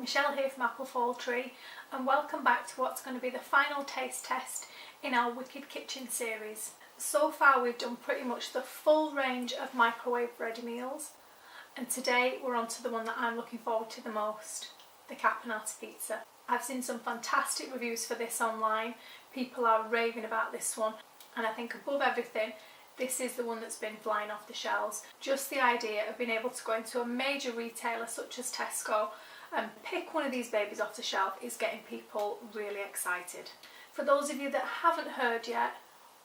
Michelle here from Apple Fall Tree, and welcome back to what's going to be the final taste test in our Wicked Kitchen series. So far we've done pretty much the full range of microwave ready meals, and today we're on to the one that I'm looking forward to the most, the Caponata Pizza. I've seen some fantastic reviews for this online. People are raving about this one, and I think above everything this is the one that's been flying off the shelves. Just the idea of being able to go into a major retailer such as Tesco and pick one of these babies off the shelf is getting people really excited. For those of you that haven't heard yet,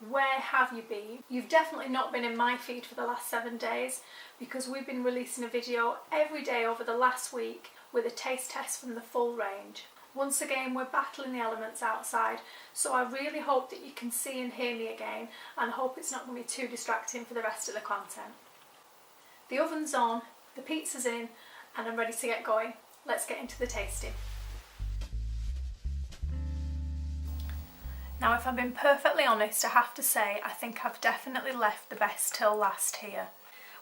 where have you been? You've definitely not been in my feed for the last 7 days, because we've been releasing a video every day over the last week with a taste test from the full range. Once again, we're battling the elements outside, so I really hope that you can see and hear me again, and hope it's not going to be too distracting for the rest of the content. The oven's on, the pizza's in, and I'm ready to get going. Let's get into the tasting. Now, if I'm being perfectly honest, I have to say I think I've definitely left the best till last here.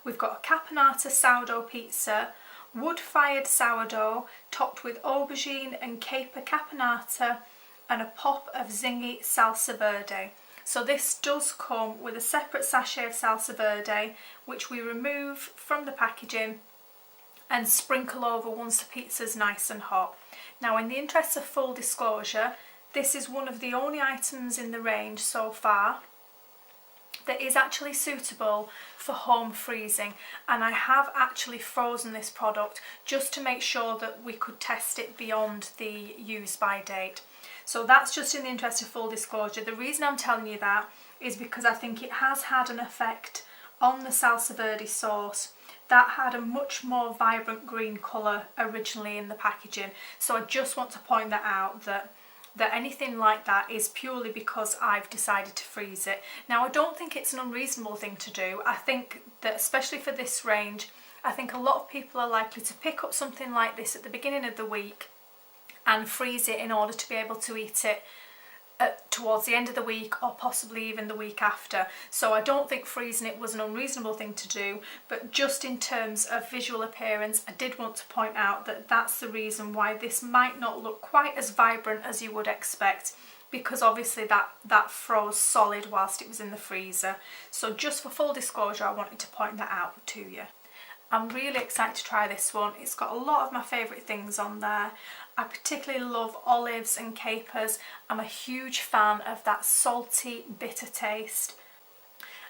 We've got a Caponata sourdough pizza, wood-fired sourdough topped with aubergine and caper caponata and a pop of zingy salsa verde. So this does come with a separate sachet of salsa verde, which we remove from the packaging and sprinkle over once the pizza's nice and hot. Now, in the interest of full disclosure, this is one of the only items in the range so far that is actually suitable for home freezing, and I have actually frozen this product just to make sure that we could test it beyond the use by date. So that's just in the interest of full disclosure. The reason I'm telling you that is because I think it has had an effect on the salsa verde sauce. That had a much more vibrant green colour originally in the packaging, so I just want to point that out, that anything like that is purely because I've decided to freeze it. Now, I don't think it's an unreasonable thing to do. I think that especially for this range, I think a lot of people are likely to pick up something like this at the beginning of the week and freeze it in order to be able to eat it towards the end of the week, or possibly even the week after. So I don't think freezing it was an unreasonable thing to do, but just in terms of visual appearance, I did want to point out that that's the reason why this might not look quite as vibrant as you would expect, because obviously that froze solid whilst it was in the freezer. So just for full disclosure, I wanted to point that out to you. I'm really excited to try this one. It's got a lot of my favourite things on there. I particularly love olives and capers. I'm a huge fan of that salty, bitter taste.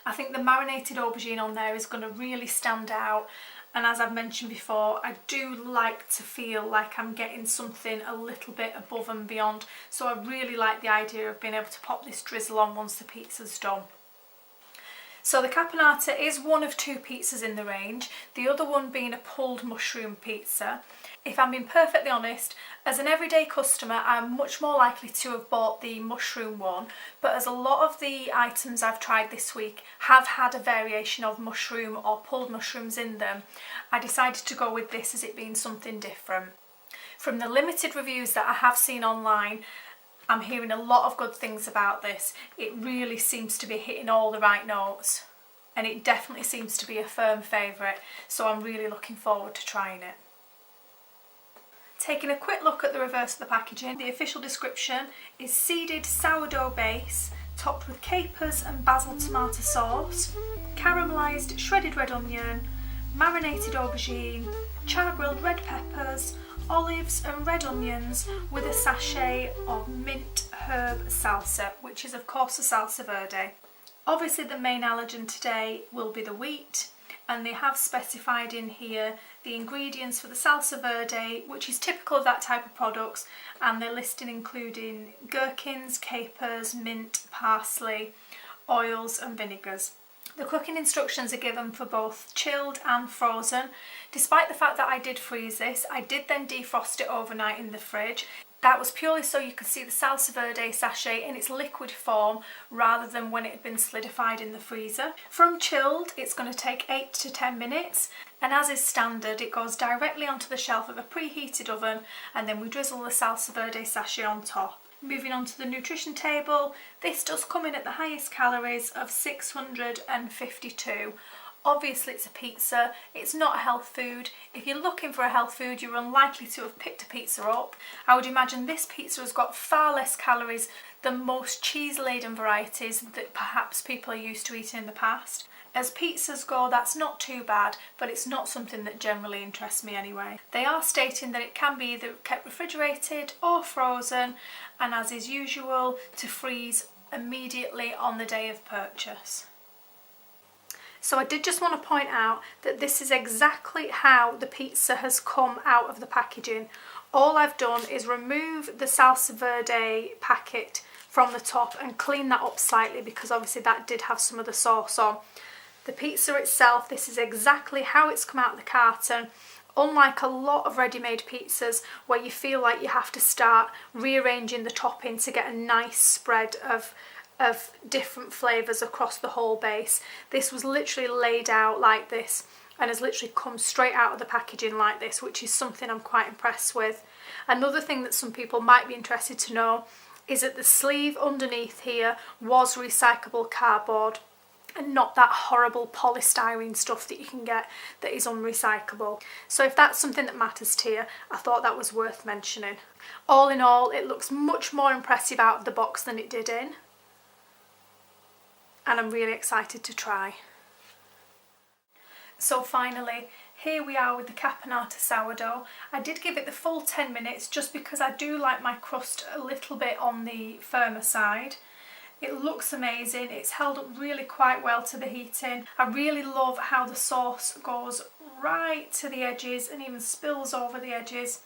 I think the marinated aubergine on there is going to really stand out. And as I've mentioned before, I do like to feel like I'm getting something a little bit above and beyond. So I really like the idea of being able to pop this drizzle on once the pizza's done. So the Caponata is one of 2 pizzas in the range, the other one being a pulled mushroom pizza. If I'm being perfectly honest, as an everyday customer, I'm much more likely to have bought the mushroom one, but as a lot of the items I've tried this week have had a variation of mushroom or pulled mushrooms in them, I decided to go with this as it being something different. From the limited reviews that I have seen online, I'm hearing a lot of good things about this. It really seems to be hitting all the right notes, and it definitely seems to be a firm favourite, so I'm really looking forward to trying it. Taking a quick look at the reverse of the packaging, the official description is seeded sourdough base topped with capers and basil tomato sauce, caramelised shredded red onion, marinated aubergine, char-grilled red peppers, olives and red onions with a sachet of mint herb salsa, which is of course the salsa verde. Obviously the main allergen today will be the wheat, and they have specified in here the ingredients for the salsa verde, which is typical of that type of products, and they're listed including gherkins, capers, mint, parsley, oils and vinegars. The cooking instructions are given for both chilled and frozen. Despite the fact that I did freeze this, I did then defrost it overnight in the fridge. That was purely so you could see the salsa verde sachet in its liquid form rather than when it had been solidified in the freezer. From chilled, it's going to take 8 to 10 minutes, and as is standard, it goes directly onto the shelf of a preheated oven, and then we drizzle the salsa verde sachet on top. Moving on to the nutrition table, this does come in at the highest calories of 652. Obviously it's a pizza, it's not a health food. If you're looking for a health food, you're unlikely to have picked a pizza up. I would imagine this pizza has got far less calories than most cheese-laden varieties that perhaps people are used to eating in the past. As pizzas go, that's not too bad, but it's not something that generally interests me anyway. They are stating that it can be either kept refrigerated or frozen, and as is usual, to freeze immediately on the day of purchase. So I did just want to point out that this is exactly how the pizza has come out of the packaging. All I've done is remove the salsa verde packet from the top and clean that up slightly because obviously that did have some of the sauce on. The pizza itself, this is exactly how it's come out of the carton. Unlike a lot of ready-made pizzas where you feel like you have to start rearranging the topping to get a nice spread of different flavours across the whole base, this was literally laid out like this and has literally come straight out of the packaging like this, which is something I'm quite impressed with. Another thing that some people might be interested to know is that the sleeve underneath here was recyclable cardboard and not that horrible polystyrene stuff that you can get that is unrecyclable. So if that's something that matters to you, I thought that was worth mentioning. All in all, it looks much more impressive out of the box than it did in, and I'm really excited to try. So finally, here we are with the Caponata sourdough. I did give it the full 10 minutes just because I do like my crust a little bit on the firmer side. It looks amazing, it's held up really quite well to the heating. I really love how the sauce goes right to the edges and even spills over the edges.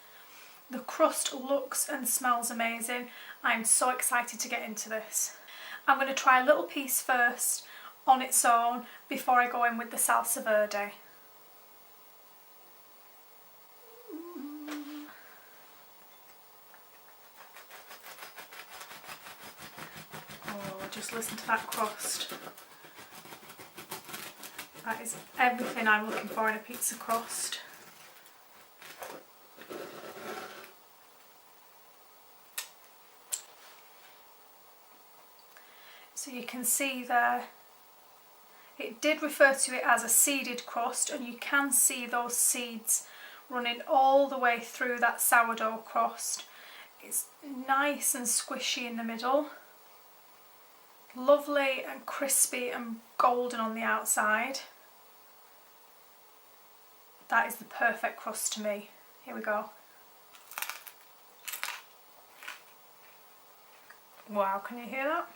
The crust looks and smells amazing. I'm so excited to get into this. I'm going to try a little piece first on its own before I go in with the salsa verde. Just listen to that crust. That is everything I'm looking for in a pizza crust. So you can see there, it did refer to it as a seeded crust, and you can see those seeds running all the way through that sourdough crust. It's nice and squishy in the middle. Lovely and crispy and golden on the outside. That is the perfect crust to me. Here we go. Wow, can you hear that?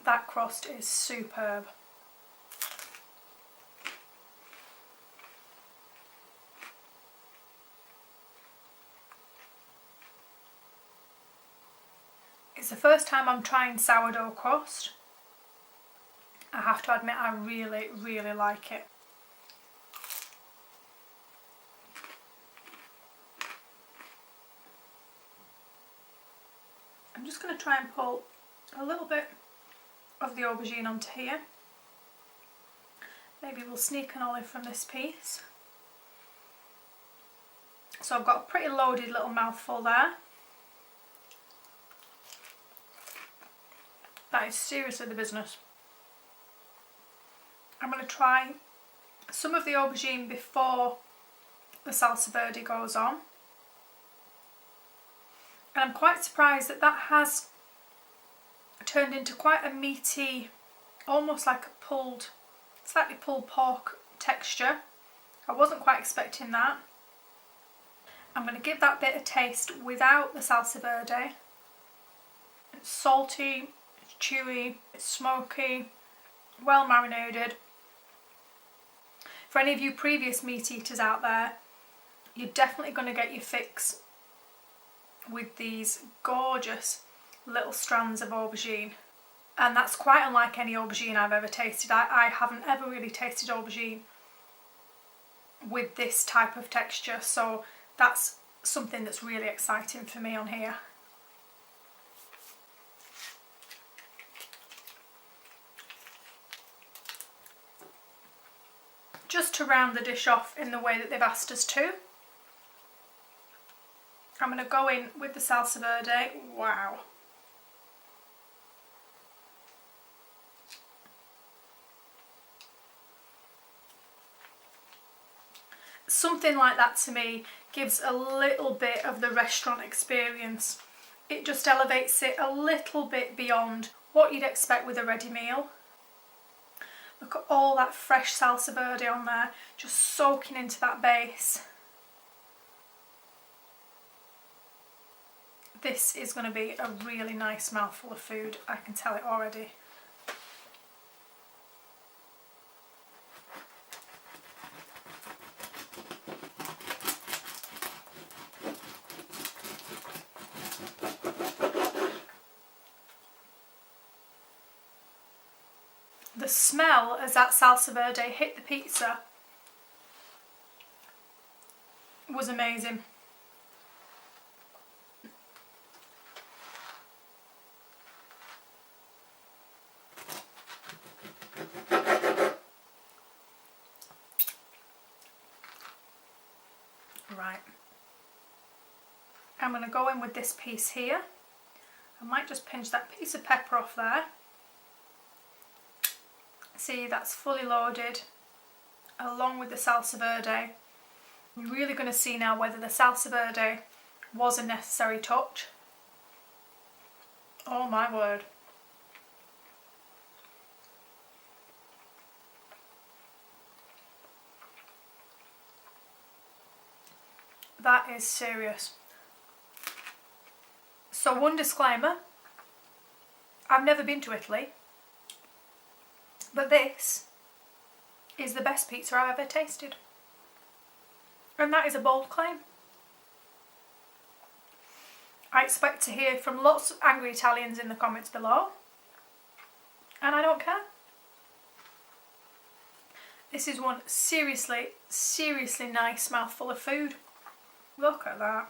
That crust is superb. It's the first time I'm trying sourdough crust. I have to admit I really, really like it. I'm just going to try and pull a little bit of the aubergine onto here. Maybe we'll sneak an olive from this piece. So I've got a pretty loaded little mouthful there. That is seriously the business. I'm going to try some of the aubergine before the salsa verde goes on. And I'm quite surprised that that has turned into quite a meaty, almost like a pulled, slightly pulled pork texture. I wasn't quite expecting that. I'm going to give that bit a taste without the salsa verde. It's salty, it's chewy, it's smoky, well marinated. For any of you previous meat eaters out there, you're definitely going to get your fix with these gorgeous little strands of aubergine. And that's quite unlike any aubergine I've ever tasted. I haven't ever really tasted aubergine with this type of texture, so that's something that's really exciting for me on here. Just to round the dish off in the way that they've asked us to, I'm going to go in with the salsa verde. Wow. Something like that to me gives a little bit of the restaurant experience. It just elevates it a little bit beyond what you'd expect with a ready meal. Look at all that fresh salsa verde on there, just soaking into that base. This is going to be a really nice mouthful of food, I can tell it already. The smell as that salsa verde hit the pizza was amazing. Right, I'm going to go in with this piece here. I might just pinch that piece of pepper off there. See, that's fully loaded along with the salsa verde. You're really going to see now whether the salsa verde was a necessary touch. Oh my word. That is serious. So one disclaimer, I've never been to Italy, but this is the best pizza I've ever tasted. And that is a bold claim. I expect to hear from lots of angry Italians in the comments below, and I don't care. This is one seriously nice mouthful of food. Look at that.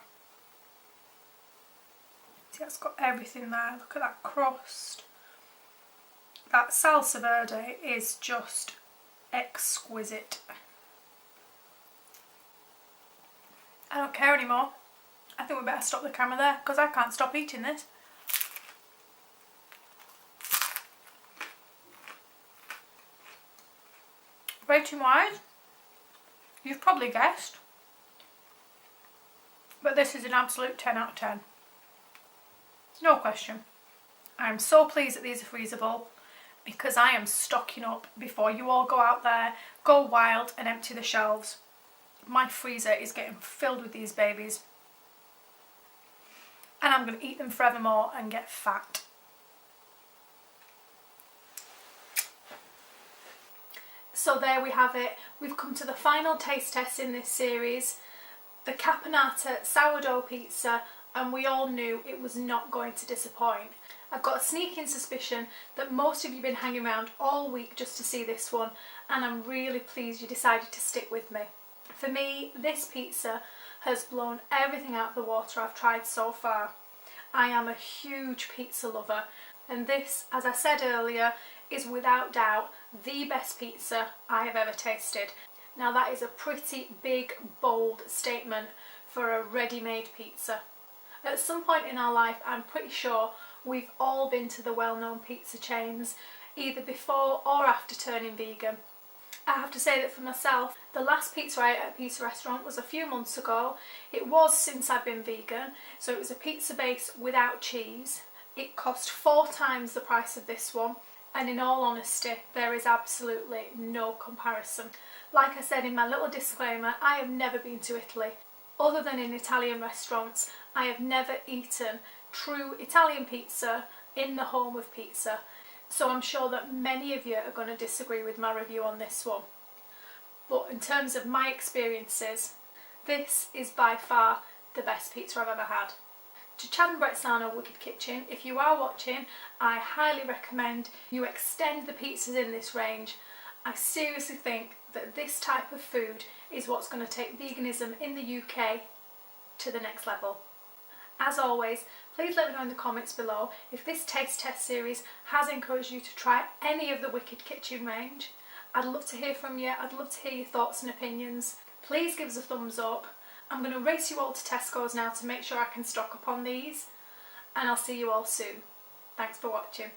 See, that's got everything there. Look at that crust. That salsa verde is just exquisite. I don't care anymore. I think we better stop the camera there because I can't stop eating this. Rating wise, you've probably guessed, but this is an absolute 10 out of 10. No question. I'm so pleased that these are freezable because I am stocking up before you all go out there, go wild and empty the shelves. My freezer is getting filled with these babies and I'm going to eat them forevermore and get fat. So there we have it. We've come to the final taste test in this series, the Caponata sourdough pizza, and we all knew it was not going to disappoint. I've got a sneaking suspicion that most of you have been hanging around all week just to see this one, and I'm really pleased you decided to stick with me. For me, this pizza has blown everything out of the water I've tried so far. I am a huge pizza lover, and this, as I said earlier, is without doubt the best pizza I have ever tasted. Now that is a pretty big, bold statement for a ready-made pizza. At some point in our life, I'm pretty sure we've all been to the well-known pizza chains, either before or after turning vegan. I have to say that for myself, the last pizza I ate at a pizza restaurant was a few months ago. It was since I've been vegan, so it was a pizza base without cheese. It cost 4 times the price of this one, and in all honesty, there is absolutely no comparison. Like I said in my little disclaimer, I have never been to Italy. Other than in Italian restaurants, I have never eaten true Italian pizza in the home of pizza. So I'm sure that many of you are going to disagree with my review on this one. But in terms of my experiences, this is by far the best pizza I've ever had. To Chana Wicked Kitchen, if you are watching, I highly recommend you extend the pizzas in this range. I seriously think that this type of food is what's going to take veganism in the UK to the next level. As always, please let me know in the comments below if this taste test series has encouraged you to try any of the Wicked Kitchen range. I'd love to hear from you. I'd love to hear your thoughts and opinions. Please give us a thumbs up. I'm going to race you all to Tesco's now to make sure I can stock up on these, and I'll see you all soon. Thanks for watching.